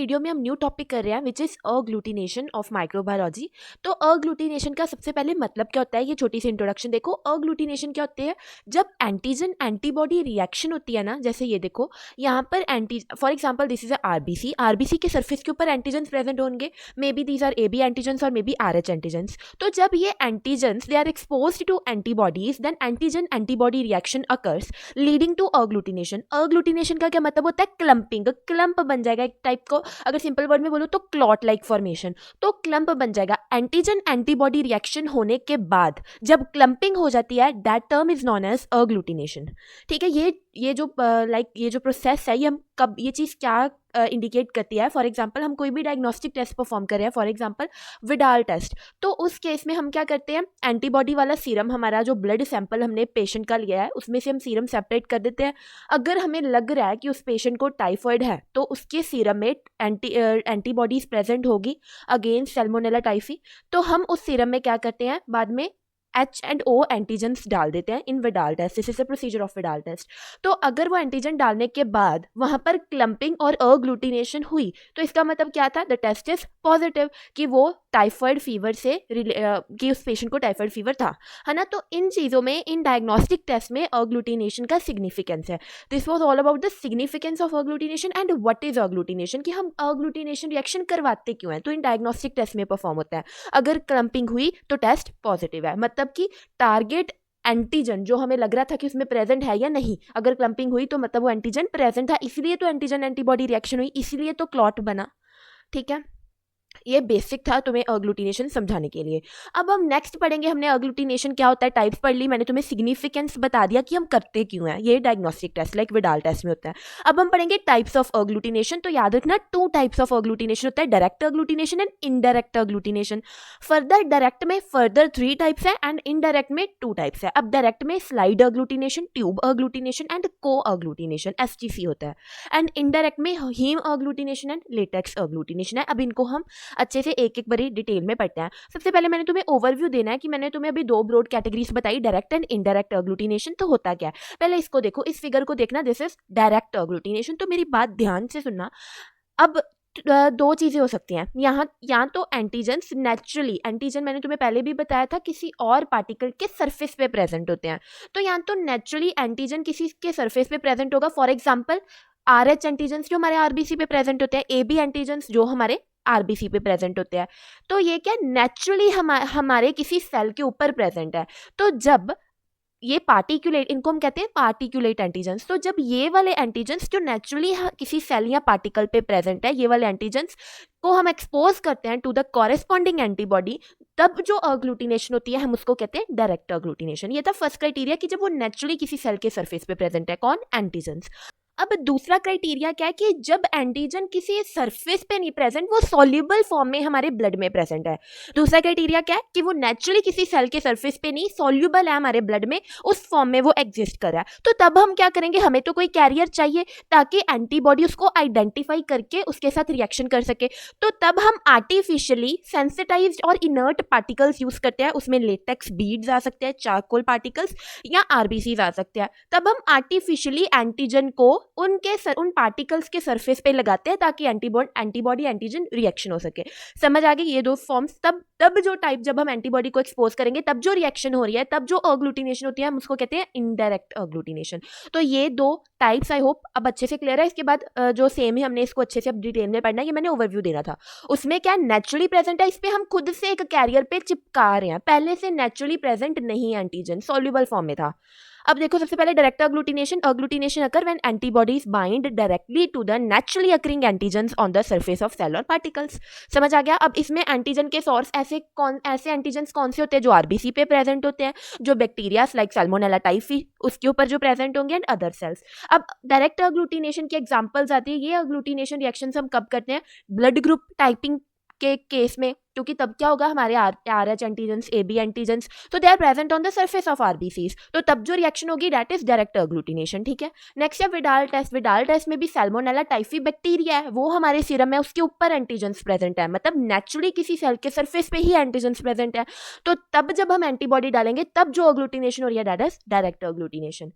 Video में हम new topic कर रहे हैं विच इज़ अग्लूटिनेशन ऑफ माइक्रोबायोलॉजी। तो अग्लूटिनेशन का सबसे पहले मतलब क्या होता है, ये छोटी सी इंट्रोडक्शन देखो। अग्लूटिनेशन क्या होती है, जब एंटीजन एंटीबॉडी रिएक्शन होती है ना, जैसे ये देखो यहाँ पर anti for example this is RBC. RBC के सरफेस के ऊपर एंटीजन प्रेजेंट होंगे, maybe these are A B antigens और maybe R H antigens. तो जब ये antigens they are exposed to antibodies, then antigen antibody reaction occurs leading to agglutination. Agglutination का क्या मतलब होता है, क्लम्पिंग। क्लम्प बन जाएगा एक टाइप को, अगर सिंपल वर्ड में बोलो तो क्लॉट लाइक फॉर्मेशन। तो क्लम्प बन जाएगा। एंटीजन एंटीबॉडी रिएक्शन होने के बाद जब क्लम्पिंग हो जाती है, that term is known as agglutination. ठीक है, ये जो ये जो प्रोसेस है, ये हम कब, ये चीज़ क्या इंडिकेट करती है। फॉर एग्जांपल हम कोई भी डायग्नोस्टिक टेस्ट परफॉर्म कर रहे हैं, फॉर एग्जांपल विडाल टेस्ट, तो उस केस में हम क्या करते हैं, एंटीबॉडी वाला सीरम, हमारा जो ब्लड सैंपल हमने पेशेंट का लिया है उसमें से हम सीरम सेपरेट कर देते हैं। अगर हमें लग रहा है कि उस पेशेंट को टाइफॉइड है तो उसके सीरम में एंटीबॉडीज प्रेजेंट होगी अगेंस्ट सैल्मोनेला टाइफी, तो हम उस सीरम में क्या करते हैं, बाद में H&O एंटीजन्स डाल देते हैं in Widal test. This is the procedure of Widal test. तो अगर वो एंटीजन डालने के बाद वहां पर क्लम्पिंग और अग्लूटिनेशन हुई, तो इसका मतलब क्या था, द टेस्ट इज पॉजिटिव, कि वो टाइफॉइड फीवर से कि उस पेशेंट को टाइफॉइड फीवर था, है ना। तो इन चीज़ों में, इन डायग्नोस्टिक टेस्ट में अग्लूटिनेशन का सिग्निफिकेंस है। This was all about the significance of agglutination and what is agglutination, कि हम अग्लूटिनेशन रिएक्शन करवाते क्यों हैं। तो इन डायग्नोस्टिक टेस्ट में परफॉर्म होता है। अगर क्लम्पिंग हुई तो टेस्ट पॉजिटिव है, मतलब कि टारगेट एंटीजन जो हमें लग रहा था कि उसमें प्रेजेंट है या नहीं, अगर क्लम्पिंग हुई तो मतलब वो एंटीजन प्रेजेंट था, इसलिए तो एंटीजन एंटीबॉडी रिएक्शन हुई, इसलिए तो क्लॉट बना। ठीक है, ये बेसिक था तुम्हें अग्लूटिनेशन समझाने के लिए। अब हम नेक्स्ट पढ़ेंगे, हमने अग्लूटिनेशन क्या होता है टाइप्स पढ़ ली, मैंने तुम्हें सिग्निफिकेंस बता दिया कि हम करते क्यों हैं, ये diagnostic test like Widal test में होता है। अब हम पढ़ेंगे टाइप्स ऑफ अग्लूटिनेशन। तो याद रखना, 2 टाइप्स ऑफ अग्लूटिनेशन होता है, direct agglutination and indirect agglutination. Further direct में फर्दर 3 टाइप्स है एंड इनडायरेक्ट में 2 टाइप्स है। अब डायरेक्ट में slide agglutination, tube agglutination and co agglutination, STC होता है। एंड इनडायरेक्ट में haem agglutination and latex agglutination है। अब इनको हम अच्छे से एक एक बारी डिटेल में पढ़ते हैं। सबसे पहले मैंने तुम्हें ओवरव्यू देना है कि मैंने तुम्हें अभी 2 ब्रॉड कैटेगरीज बताई, डायरेक्ट एंड इनडायरेक्ट अग्लूटिनेशन। तो होता क्या है, पहले इसको देखो, इस फिगर को देखना, दिस इज डायरेक्ट अग्लूटिनेशन। तो मेरी बात ध्यान से सुनना। अब 2 चीज़ें हो सकती हैं यहाँ, या तो एंटीजन्स नेचुरली, एंटीजन मैंने तुम्हें पहले भी बताया था किसी और पार्टिकल के सरफेस पे प्रेजेंट होते हैं। तो या तो नेचुरली एंटीजन किसी के सरफेस पे प्रेजेंट होगा, फॉर एग्जाम्पल RH एंटीजन्स जो हमारे RBC पे प्रेजेंट होते हैं, AB एंटीजन्स जो हमारे RBC पे प्रेजेंट होते हैं। तो ये क्या नेचुरली हमारे किसी सेल के ऊपर प्रेजेंट है। तो जब ये पार्टिकुलेट, इनको हम कहते हैं पार्टिकुलेट एंटीजन्स। तो जब ये वाले एंटीजन्स जो नेचुरली किसी सेल या पार्टिकल पे प्रेजेंट है, ये वाले एंटीजन्स को हम एक्सपोज करते हैं टू द कॉरेस्पॉन्डिंग एंटीबॉडी, तब जो अग्लूटिनेशन होती है हम उसको कहते हैं डायरेक्ट अग्लूटिनेशन। ये था फर्स्ट क्राइटेरिया कि जब वो नेचुरली किसी सेल के सरफेस पे प्रेजेंट है, कौन, एंटीजन्स। अब दूसरा क्राइटेरिया क्या है कि जब एंटीजन किसी सरफेस पे नहीं प्रेजेंट, वो सॉल्युबल फॉर्म में हमारे ब्लड में प्रेजेंट है। दूसरा क्राइटेरिया क्या है कि वो नेचुरली किसी सेल के सरफेस पे नहीं, सॉल्युबल है हमारे ब्लड में, उस फॉर्म में वो एग्जिस्ट कर रहा है। तो तब हम क्या करेंगे, हमें तो कोई कैरियर चाहिए ताकि एंटीबॉडी उसको आइडेंटिफाई करके उसके साथ रिएक्शन कर सके। तो तब हम आर्टिफिशियली सेंसिटाइज्ड और इनर्ट पार्टिकल्स यूज करते हैं। उसमें लेटेक्स बीड्स आ सकते हैं, चारकोल पार्टिकल्स या RBCs आ सकते हैं। तब हम आर्टिफिशियली एंटीजन को उन पार्टिकल्स के सरफेस पे लगाते हैं ताकि एंटीबॉडी एंटीजन रिएक्शन हो सके। समझ आ गई ये 2 फॉर्म्स। तब जो टाइप, जब हम एंटीबॉडी को एक्सपोज करेंगे तब जो रिएक्शन हो रही है, तब जो अग्लूटिनेशन होती है, हम उसको कहते हैं इनडायरेक्ट अग्लूटिनेशन। तो ये 2 टाइप्स आई होप अब अच्छे से क्लियर है। इसके बाद जो सेम है, हमने इसको अच्छे से अब डिटेल में पढ़ना है, ये मैंने ओवरव्यू देना था। उसमें क्या नेचुरली प्रेजेंट है, इस पे हम खुद से एक कैरियर पे चिपका रहे हैं, पहले से नेचुरली प्रेजेंट नहीं एंटीजन, सॉल्युबल फॉर्म में था। अब देखो, सबसे पहले direct agglutination occur when antibodies bind directly to the naturally occurring antigens on the surface of cell और पार्टिकल्स। समझ आ गया। अब इसमें एंटीजन के सोर्स ऐसे एंटीजन्स कौन से होते हैं, जो RBC पे प्रेजेंट होते हैं, जो बैक्टीरिया लाइक सैल्मोनेला टाइफी उसके ऊपर जो प्रेजेंट होंगे, एंड अदर सेल्स। अब डायरेक्ट अग्लूटिनेशन की एग्जांपल्स आती है। ये अग्लूटिनेशन रिएक्शंस हम कब करते हैं, ब्लड ग्रुप टाइपिंग के केस में, क्योंकि तब क्या होगा, हमारे RH एंटीजन्स, AB एंटीजन्स, तो they are present on the surface of RBCs, तो तब जो रिएक्शन होगी दैट इज डायरेक्ट अग्लूटिनेशन। ठीक है, नेक्स्ट है विडाल टेस्ट। विडाल टेस्ट में भी सैल्मोनेला टाइफी बैक्टीरिया है, वो हमारे सीरम है, उसके ऊपर एंटीजन्स प्रेजेंट है, मतलब नेचुरली किसी सेल के सरफेस पे ही एंटीजन्स प्रेजेंट है। तो तब जब हम एंटीबॉडी डालेंगे, तब जो अग्लूटिनेशन हो रही है दैट इज डायरेक्ट अग्लूटिनेशन।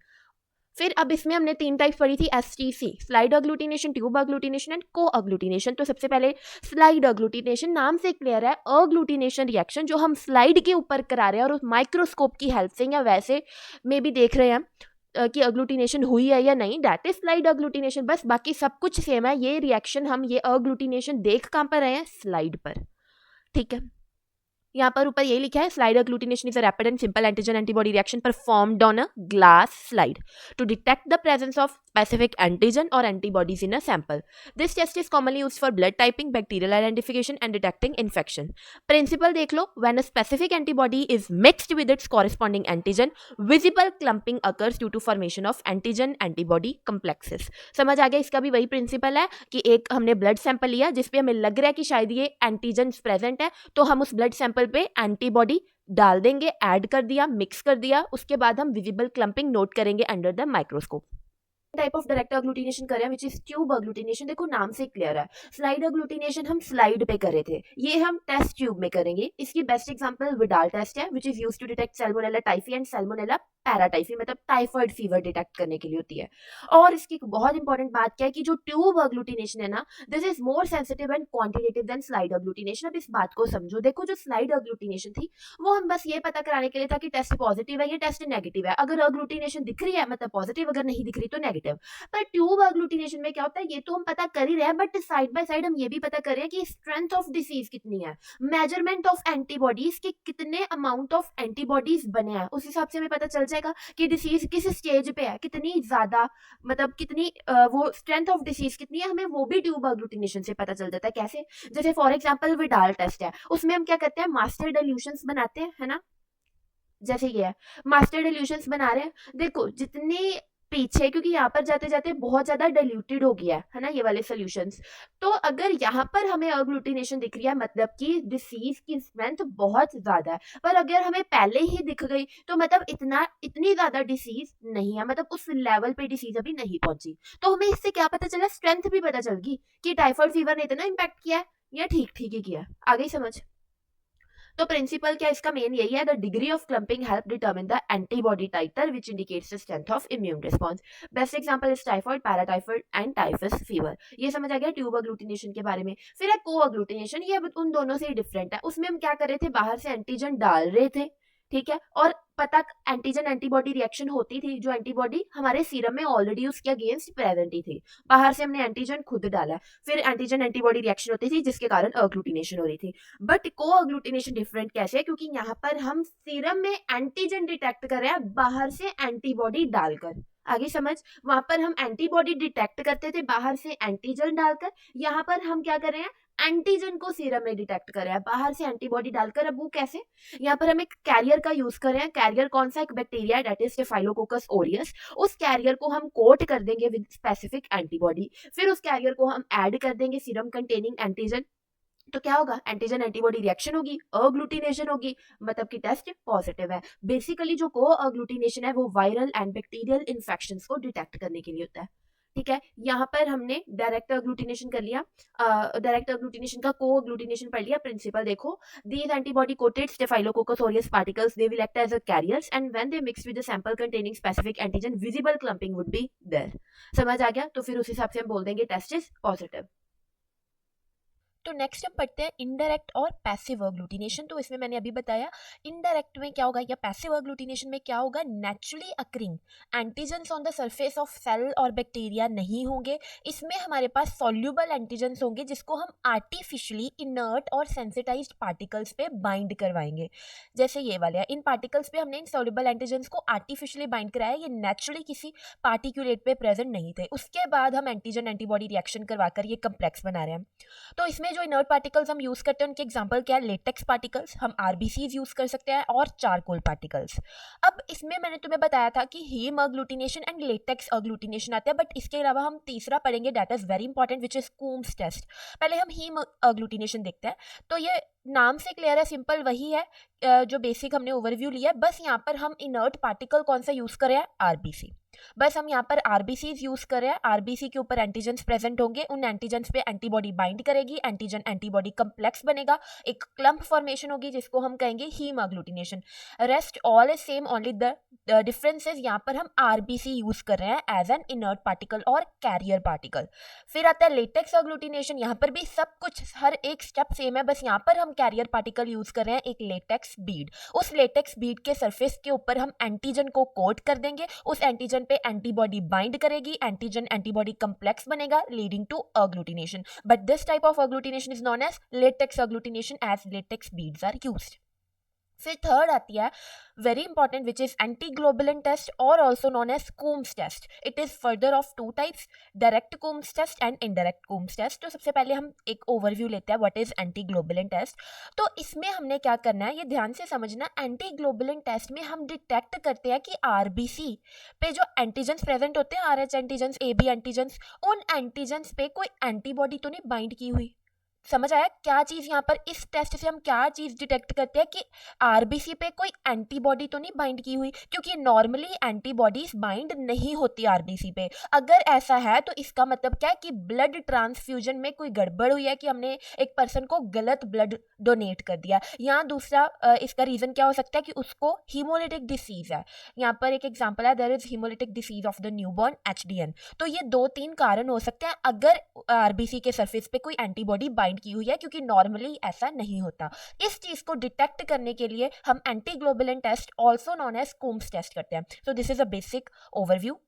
फिर अब इसमें हमने 3 टाइप्स पढ़ी थी STC, slide agglutination, tube agglutination and co अग्लूटिनेशन। तो सबसे पहले स्लाइड अग्लूटिनेशन, नाम से क्लियर है, अग्लूटिनेशन रिएक्शन जो हम स्लाइड के ऊपर करा रहे हैं और उस माइक्रोस्कोप की हेल्प से या वैसे में भी देख रहे हैं कि अग्लूटिनेशन हुई है या नहीं, दैट इज स्लाइड अग्लूटिनेशन। बस बाकी सब कुछ सेम है, ये रिएक्शन हम ये अग्लूटिनेशन देख कहाँ पर रहे हैं, स्लाइड पर। ठीक है, यहाँ पर ऊपर यही लिखा है, slide agglutination is a rapid and simple antigen antibody reaction performed on a glass slide to detect the presence of specific antigen or antibodies in a sample. This test is commonly used for blood typing, bacterial identification and detecting infection. Principle देख लो, when a specific antibody is mixed with its corresponding antigen, visible clumping occurs due to formation of antigen antibody complexes. समझ आ गया, इसका भी वही principal है कि एक हमने ब्लड सैंपल लिया जिसपे हमें लग रहा है कि शायद ये एंटीजन प्रेजेंट है, तो हम उस ब्लड सैंपल पे एंटीबॉडी डाल देंगे, ऐड कर दिया, मिक्स कर दिया, उसके बाद हम विजिबल क्लम्पिंग नोट करेंगे under the microscope. Type of direct agglutination कर रहे हैं विच इज ट्यूब अग्लूटिनेशन। देखो नाम से क्लियर है, स्लाइड अग्लूटिनेशन हम स्लाइड पे कर रहे थे, ये हम टेस्ट ट्यूब में करेंगे। इसकी बेस्ट एग्जांपल विडाल टेस्ट है which is used to detect salmonella typhi and salmonella paratyphi, मतलब टाइफाइड फीवर डिटेक्ट करने के लिए होती है। और इसकी बहुत इंपॉर्टेंट बात क्या है कि जो ट्यूब अग्लूटिनेशन है ना, this is more sensitive and quantitative than slide agglutination. अब इस बात को समझो, देखो जो स्लाइड अग्लूटिनेशन थी वो हम बस ये पता कराने के लिए था कि टेस्ट पॉजिटिव है या टेस्ट नेगेटिव है, अगर अग्लूटिनेशन दिख रही है मतलब पॉजिटिव, अगर नहीं दिख रही तो नेगेटिव। पर ट्यूब अग्लूटिनेशन में क्या होता है, ये तो हम पता कर ही रहे हैं, बट साइड बाय साइड हम ये भी पता कर रहे हैं कि स्ट्रेंथ ऑफ डिसीज कितनी है, मेजरमेंट ऑफ एंटीबॉडीज के कितने अमाउंट ऑफ एंटीबॉडीज बने हैं, उस हिसाब से हमें पता चल जाएगा कि डिसीज किस स्टेज पे है, कितनी ज्यादा, मतलब कितनी वो स्ट्रेंथ ऑफ डिसीज कितनी है, हमें वो भी ट्यूब अग्लूटिनेशन से पता चल जाता है। कैसे, जैसे फॉर एग्जाम्पल विडाल टेस्ट है, उसमें हम क्या करते हैं, मास्टर डिल्यूशंस बनाते हैं, है ना, जैसे ये है मास्टर डिल्यूशंस बना रहे हैं, देखो जितने पीछे, क्योंकि यहाँ पर जाते जाते बहुत ज्यादा डाइल्यूटेड हो गया है ना ये वाले सॉल्यूशंस, तो अगर यहाँ पर हमें अग्लूटिनेशन दिख रही है मतलब कि डिसीज की स्ट्रेंथ बहुत ज्यादा है, पर अगर हमें पहले ही दिख गई तो मतलब इतनी ज्यादा डिसीज नहीं है, मतलब उस लेवल पे डिसीज अभी नहीं पहुंची, तो हमें इससे क्या पता चला, स्ट्रेंथ भी पता चल गई कि टाइफाइड फीवर ने इतना इम्पैक्ट किया है या ठीक ठीक ही किया। आ गई समझ? तो प्रिंसिपल क्या इसका मेन यही है, the degree of clumping help determine the antibody titre which indicates the strength of immune response. Best example is typhoid, paratyphoid and typhus fever. ये समझ आ गया ट्यूब अग्लूटिनेशन के बारे में। फिर है को अग्लूटिनेशन, ये उन दोनों से ही डिफरेंट है, उसमें हम क्या कर रहे थे, बाहर से एंटीजन डाल रहे थे, ठीक है, और पता एंटीजन एंटीबॉडी रिएक्शन होती थी, जो एंटीबॉडी हमारे सीरम में ऑलरेडी उसके अगेंस्ट प्रेजेंट ही थी, बाहर से हमने एंटीजन खुद डाला, फिर एंटीजन एंटीबॉडी रिएक्शन होती थी जिसके कारण अग्लूटिनेशन हो रही थी। बट को अग्लूटिनेशन डिफरेंट कैसे है, क्योंकि यहाँ पर हम सीरम में एंटीजन डिटेक्ट कर रहे हैं बाहर से एंटीबॉडी डालकर। आगे समझ, वहां पर हम एंटीबॉडी डिटेक्ट करते थे बाहर से एंटीजन डालकर, यहाँ पर हम क्या कर रहे हैं, एंटीजन को सीरम में डिटेक्ट कर रहे हैं बाहर से एंटीबॉडी डालकर। अब वो कैसे, यहाँ पर हम एक कैरियर का यूज कर रहे हैं, कैरियर कौन सा, एक bacteria that is staphylococcus Orius, उस कैरियर को हम कोट कर देंगे विद स्पेसिफिक एंटीबॉडी, फिर उस कैरियर को हम ऐड कर देंगे सीरम कंटेनिंग एंटीजन, तो क्या होगा, एंटीजन एंटीबॉडी रिएक्शन होगी, अग्लूटिनेशन होगी, मतलब कि टेस्ट पॉजिटिव है। बेसिकली जो को अग्लूटिनेशन है वो वायरल एंड बैक्टीरियल इन्फेक्शंस को डिटेक्ट करने के लिए होता है। ठीक है, यहाँ पर हमने डायरेक्ट अग्लूटिनेशन कर लिया, डायरेक्ट अग्लूटिनेशन का को अग्लूटिनेशन पढ़ लिया। प्रिंसिपल देखो, these antibody coated staphylococcus aureus particles, they will act as a carriers and when they mix with the sample containing specific antigen, visible clumping would be there। समझ आ गया? तो फिर उस हिसाब से हम बोल देंगे टेस्ट इज पॉजिटिव। तो नेक्स्ट हम पढ़ते हैं इनडायरेक्ट और पैसिव अग्लूटिनेशन। तो इसमें मैंने अभी बताया इनडायरेक्ट में क्या होगा या पैसिव अग्लूटिनेशन में क्या होगा, naturally occurring antigens on the surface of cell और बैक्टीरिया नहीं होंगे, इसमें हमारे पास सॉल्यूबल एंटीजन्स होंगे जिसको हम आर्टिफिशियली इनर्ट और सेंसिटाइज्ड पार्टिकल्स पे बाइंड करवाएंगे, जैसे ये वाले हैं। इन पार्टिकल्स पे हमने इन सॉल्यूबल एंटीजन्स को आर्टिफिशियली बाइंड कराया, ये नेचुरली किसी पार्टिकुलेट पे प्रेजेंट नहीं थे, उसके बाद हम एंटीजन एंटीबॉडी रिएक्शन करवाकर ये कम्प्लेक्स बना रहे हैं। तो इसमें जो इनर्ट पार्टिकल्स हम यूज करते हैं उनके एग्जांपल क्या है, लेटेक्स पार्टिकल्स, हम आरबीसीज यूज कर सकते हैं, और चारकोल पार्टिकल्स। अब इसमें मैंने तुम्हें बताया था कि haem agglutination and latex agglutination आते हैं, बट इसके अलावा हम तीसरा पढ़ेंगे that is very important which is Coombs test. पहले हम हीम अग्लूटिनेशन देखते हैं। तो ये नाम से क्लियर है, सिंपल वही है जो बेसिक हमने ओवरव्यू लिया है, बस यहाँ पर हम इनर्ट पार्टिकल कौन सा यूज कर रहे हैं, आरबीसी। बस हम यहाँ पर आरबीसीज यूज कर रहे हैं, आरबीसी के ऊपर एंटीजेंस प्रेजेंट होंगे, उन एंटीजेंस पे एंटीबॉडी बाइंड करेगी, एंटीजन एंटीबॉडी कम्प्लेक्स बनेगा, एक क्लम्प फॉर्मेशन होगी जिसको हम कहेंगे haem agglutination. Rest all is same, only the difference is यहाँ पर हम आरबीसी यूज कर रहे हैं एज एन इनर्ट पार्टिकल और कैरियर पार्टिकल। फिर आता है लेटेक्स अग्लूटिनेशन, यहाँ पर भी सब कुछ हर एक स्टेप सेम है, बस यहाँ पर हम कैरियर पार्टिकल यूज कर रहे हैं, एक लेटेक्स बीड। उस लेटेक्स बीड के सरफेस के ऊपर हम एंटीजन को कोट कर देंगे, उस एंटीजन पे एंटीबॉडी बाइंड करेगी, एंटीजन एंटीबॉडी कम्प्लेक्स बनेगा leading to agglutination. But this type of agglutination is known as latex agglutination as latex beads are used. फिर थर्ड आती है very important which is antiglobulin test और also known as Coombs test. It is further of two types, direct Coombs test and indirect Coombs test. तो सबसे पहले हम एक overview लेते हैं व्हाट इज एंटीग्लोबुलिन टेस्ट। तो इसमें हमने क्या करना है ये ध्यान से समझना, एंटीग्लोबुलिन टेस्ट में हम डिटेक्ट करते हैं कि आरबीसी पे जो एंटीजेंस प्रेजेंट होते हैं, आरएच एंटीजेंस, एबी एंटीजेंस, उन एंटीजेंस पे कोई एंटीबॉडी तो नहीं बाइंड की हुई। समझ आया क्या चीज यहाँ पर, इस टेस्ट से हम क्या चीज डिटेक्ट करते हैं कि आरबीसी पे कोई एंटीबॉडी तो नहीं बाइंड की हुई, क्योंकि नॉर्मली एंटीबॉडीज बाइंड नहीं होती आरबीसी पे। अगर ऐसा है तो इसका मतलब क्या है कि ब्लड ट्रांसफ्यूजन में कोई गड़बड़ हुई है, कि हमने एक पर्सन को गलत ब्लड डोनेट कर दिया। यहाँ दूसरा इसका रीजन क्या हो सकता है कि उसको हीमोलिटिक डिसीज है। यहाँ पर एक एग्जाम्पल है, there is haemolytic disease of the newborn HDN. तो ये 2-3 कारण हो सकते हैं अगर आरबीसी के सरफेस पे कोई एंटीबॉडी बाइंड की हुई है, क्योंकि नॉर्मली ऐसा नहीं होता। इस चीज को डिटेक्ट करने के लिए हम antiglobulin test also known as Coombs test करते हैं। So this is a basic overview.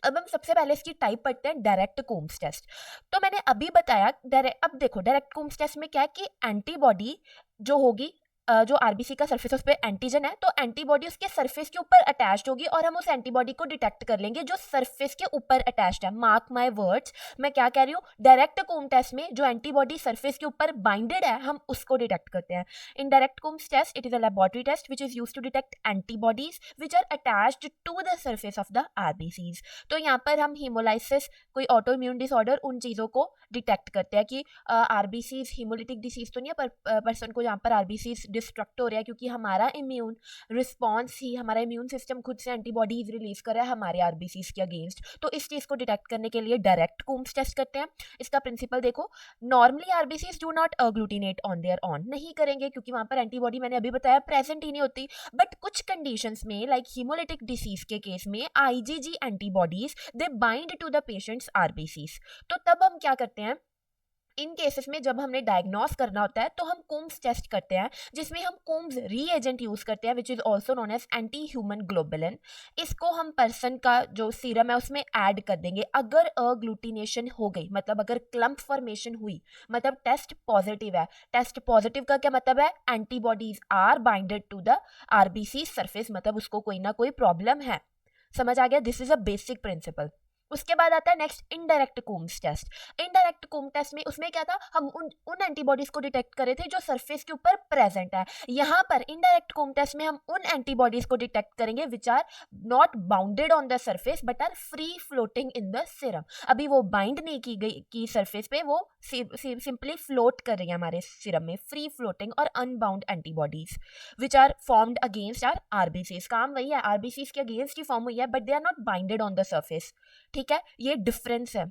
अब हम सबसे पहले इसकी टाइप पढ़ते हैं डायरेक्ट कूम्स टेस्ट। तो मैंने अभी बताया अब देखो डायरेक्ट कूम्स टेस्ट में क्या है कि एंटीबॉडी जो होगी, जो आरबीसी का सरफेस उस पर एंटीजन है, तो एंटीबॉडी उसके सरफेस के ऊपर अटैच्ड होगी और हम उस एंटीबॉडी को डिटेक्ट कर लेंगे जो सरफेस के ऊपर अटैच्ड है। मार्क माय वर्ड्स, मैं क्या कह रही हूँ, डायरेक्ट कूम टेस्ट में जो एंटीबॉडी सरफेस के ऊपर बाइंडेड है हम उसको डिटेक्ट करते हैं। In direct Coombs test it is a laboratory test which is used to detect antibodies which are attached to the surface of the RBCs. तो यहाँ पर हम हीमोलाइसिस, कोई ऑटो इम्यून डिसऑर्डर, उन चीज़ों को डिटेक्ट करते हैं कि आरबीसीज हीमोलिटिक डिसीज तो नहीं है, पर पर्सन को यहाँ पर आरबीसीज डिस्ट्रक्ट हो रहा है, क्योंकि हमारा इम्यून रिस्पॉन्स ही, हमारा इम्यून सिस्टम खुद से एंटीबॉडीज रिलीज कर रहा है हमारे आरबीसीज के अगेंस्ट। तो इस चीज को डिटेक्ट करने के लिए डायरेक्ट कूम्स टेस्ट करते हैं। इसका प्रिंसिपल देखो, normally RBCs do not agglutinate on their own, नहीं करेंगे क्योंकि वहां पर एंटीबॉडी मैंने अभी बताया प्रेजेंट ही नहीं होती। बट कुछ कंडीशंस में लाइक हीमोलिटिक डिसीज के केस में IgG antibodies they bind to the patient's RBCs. तो तब हम क्या करते हैं, इन केसेस में जब हमने डायग्नोस करना होता है तो हम कूम्स टेस्ट करते हैं, जिसमें हम कूम्स रीएजेंट यूज करते हैं which is also known as anti human globulin. इसको हम पर्सन का जो सीरम है उसमें ऐड कर देंगे। अगर अग्लूटिनेशन हो गई, मतलब अगर क्लम्प फॉर्मेशन हुई, मतलब टेस्ट पॉजिटिव है। टेस्ट पॉजिटिव का क्या मतलब है, antibodies are binded to the RBC surface, मतलब उसको कोई ना कोई प्रॉब्लम है। समझ आ गया, this is a basic principle. उसके बाद आता है next indirect Coombs test. Indirect Coomb test में उसमें क्या था, हम उन एंटीबॉडीज को डिटेक्ट करे थे जो सरफेस के ऊपर प्रेजेंट है। यहाँ पर इनडायरेक्ट कूम टेस्ट में हम उन एंटीबॉडीज को डिटेक्ट करेंगे which are not bounded on the surface but are free floating in the serum. अभी वो बाइंड नहीं की गई की सरफेस पे, वो सिंपली फ्लोट कर रही है हमारे सीरम में, फ्री फ्लोटिंग और unbound antibodies which are formed against our RBCs. काम वही है, आरबीसीज के अगेंस्ट ही फॉर्म हुई है but they are not binded on the surface. ठीक है, ये डिफरेंस है।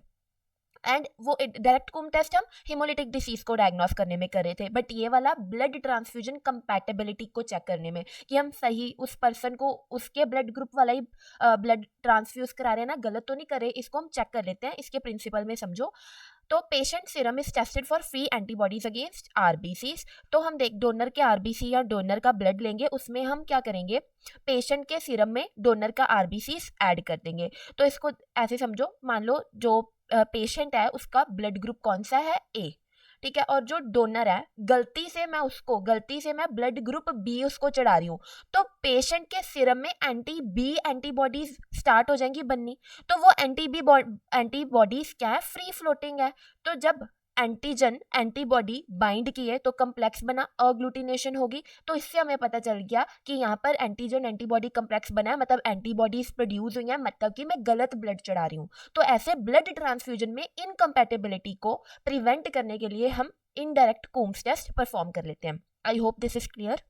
एंड वो डायरेक्ट कूम टेस्ट हम हिमोलिटिक डिसीज को डायग्नोस करने में कर रहे थे, बट ये वाला ब्लड ट्रांसफ्यूजन कंपैटिबिलिटी को चेक करने में, कि हम सही उस पर्सन को उसके ब्लड ग्रुप वाला ही ब्लड ट्रांसफ्यूज करा रहे हैं ना, गलत तो नहीं कर रहे, इसको हम चेक कर लेते हैं। इसके प्रिंसिपल में समझो, तो patient serum is tested for free antibodies against RBCs. तो हम देख डोनर के आरबीसी या डोनर का ब्लड लेंगे, उसमें हम क्या करेंगे, पेशेंट के सीरम में डोनर का आरबीसीज ऐड कर देंगे। तो इसको ऐसे समझो, मान लो जो पेशेंट है उसका ब्लड ग्रुप कौन सा है, ए, ठीक है, और जो डोनर है गलती से मैं ब्लड ग्रुप बी उसको चढ़ा रही हूँ, तो पेशेंट के सीरम में एंटी बी एंटीबॉडीज स्टार्ट हो जाएंगी बननी। तो वो एंटीबॉडीज क्या है, फ्री फ्लोटिंग है। तो जब एंटीजन एंटीबॉडी बाइंड की है तो कम्प्लेक्स बना, अग्लूटिनेशन होगी। तो इससे हमें पता चल गया कि यहाँ पर एंटीजन एंटीबॉडी कम्प्लेक्स बना है, मतलब एंटीबॉडीज प्रोड्यूस हुई है, मतलब कि मैं गलत ब्लड चढ़ा रही हूँ। तो ऐसे ब्लड ट्रांसफ्यूजन में इनकम्पैटिबिलिटी को प्रिवेंट करने के लिए हम इनडायरेक्ट कूम्स टेस्ट परफॉर्म कर लेते हैं। I hope this is clear.